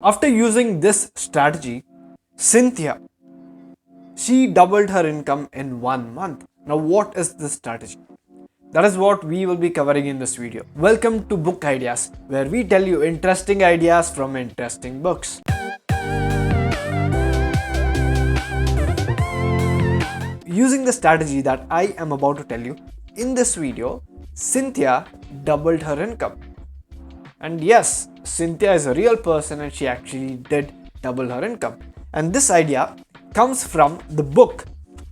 After using this strategy, Cynthia, she doubled her income in 1 month. Now, what is this strategy? That is what we will be covering in this video. Welcome to Book Ideas, where we tell you interesting ideas from interesting books. Using the strategy that I am about to tell you, in this video, Cynthia doubled her income. And yes, Cynthia is a real person and she actually did double her income. And this idea comes from the book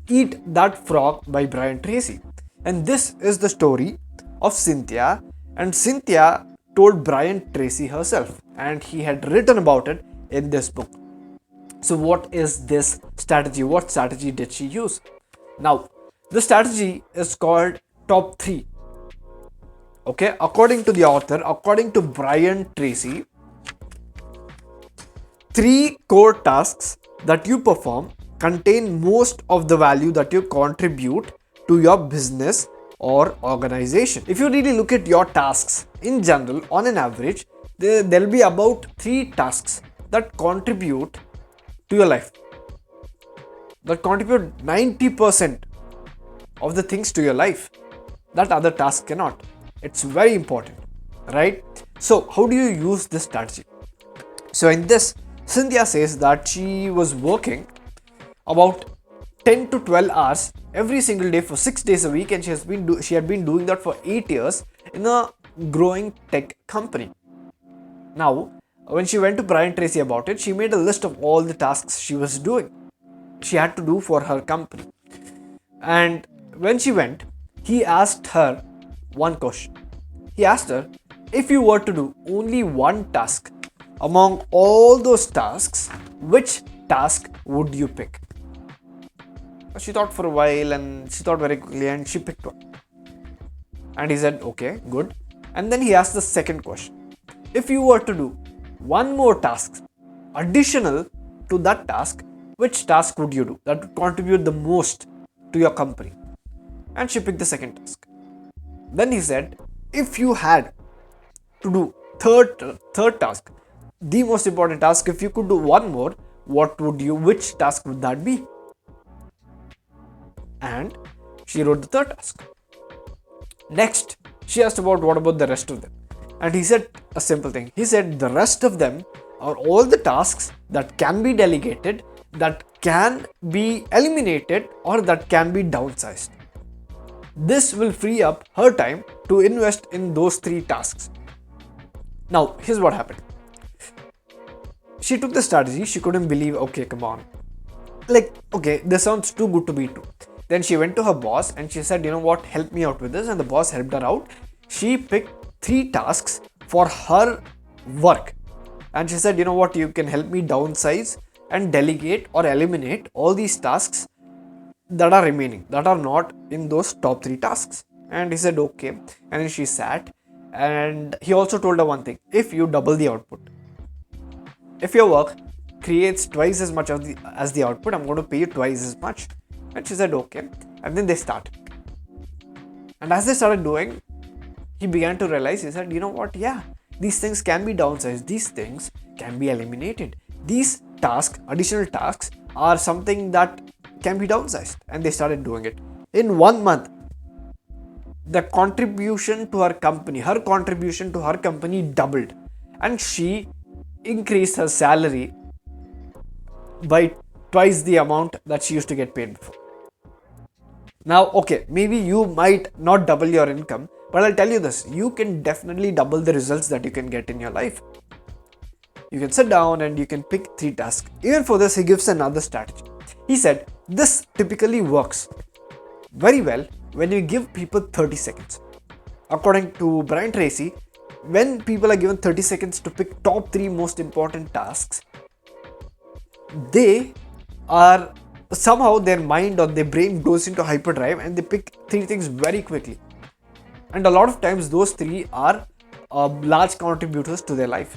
Eat That Frog by Brian Tracy. And this is the story of Cynthia. And Cynthia told Brian Tracy herself, and he had written about it in this book. So, what is this strategy? What strategy did she use? Now, the strategy is called top 3. Okay, according to the author, according to Brian Tracy, 3 core tasks that you perform contain most of the value that you contribute to your business or organization. If you really look at your tasks in general, on an average, there'll be about 3 tasks that contribute to your life, that contribute 90% of the things to your life that other tasks cannot. It's very important, right? So, how do you use this strategy? So, in this, Cynthia says that she was working about 10 to 12 hours every single day for 6 days a week, and she had been doing that for 8 years in a growing tech company. Now, when she went to Brian Tracy about it, she made a list of all the tasks she was doing. She had to do for her company. And when she went, he asked her one question. He asked her, if you were to do only one task among all those tasks, which task would you pick? She thought for a while and she thought very quickly and she picked one. And he said, okay, good. And then he asked the second question. If you were to do one more task additional to that task, which task would you do that would contribute the most to your company? And she picked the second task. Then he said, if you had to do third task, the most important task, if you could do one more, which task would that be? And she wrote the third task. Next, she asked what about the rest of them? And he said a simple thing. He said the rest of them are all the tasks that can be delegated, that can be eliminated, or that can be downsized. This will free up her time to invest in those 3 tasks. Now, here's what happened. She took the strategy. She couldn't believe, okay, come on. Okay, this sounds too good to be true. Then she went to her boss and she said, you know what, help me out with this. And the boss helped her out. She picked 3 tasks for her work. And she said, you know what, you can help me downsize and delegate or eliminate all these tasks that are remaining, that are not in those top 3 tasks. And he said, okay. And then she sat, and he also told her one thing. If you double the output, if your work creates twice as much as the output, I'm going to pay you twice as much. And she said, okay. And then they started. And as they started doing, he began to realize, he said, you know what, yeah, these things can be downsized, these things can be eliminated. These tasks, additional tasks, are something that can be downsized. And they started doing it. In 1 month, the contribution to her company doubled. And she increased her salary by twice the amount that she used to get paid before. Now, okay, maybe you might not double your income, but I'll tell you this, you can definitely double the results that you can get in your life. You can sit down and you can pick 3 tasks. Even for this, he gives another strategy. He said, this typically works very well when you give people 30 seconds. According to Brian Tracy, when people are given 30 seconds to pick top 3 most important tasks, they are somehow their mind or their brain goes into hyperdrive and they pick 3 things very quickly. And a lot of times those 3 are large contributors to their life.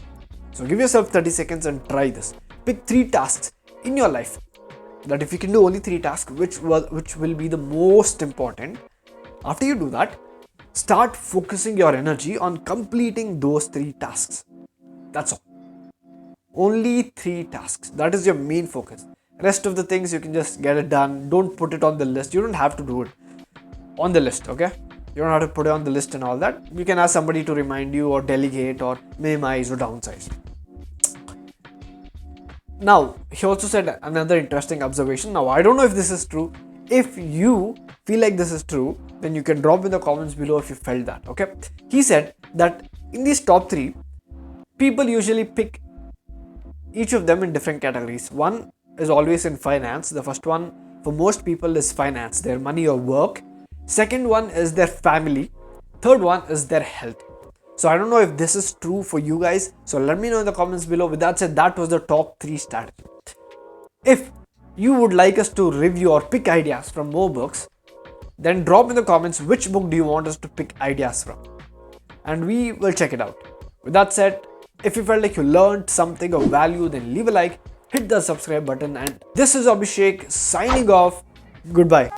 So give yourself 30 seconds and try this. Pick 3 tasks in your life that if you can do only 3 tasks, which will be the most important. After you do that, start focusing your energy on completing those 3 tasks. That's all. Only 3 tasks. That is your main focus. Rest of the things you can just get it done. Don't put it on the list. You don't have to do it on the list, okay? You don't have to put it on the list and all that. You can ask somebody to remind you or delegate or minimize or downsize. Now, he also said another interesting observation. Now, I don't know if this is true. If you feel like this is true, then you can drop in the comments below if you felt that, okay? He said that in these top 3, people usually pick each of them in different categories. One is always in finance. The first one for most people is finance, their money or work. Second one is their family. Third one is their health. So I don't know if this is true for you guys. So let me know in the comments below. With that said, that was the top 3 strategy. If you would like us to review or pick ideas from more books, then drop in the comments which book do you want us to pick ideas from, and we will check it out. With that said, if you felt like you learned something of value, then leave a like, hit the subscribe button, and this is Abhishek signing off. Goodbye.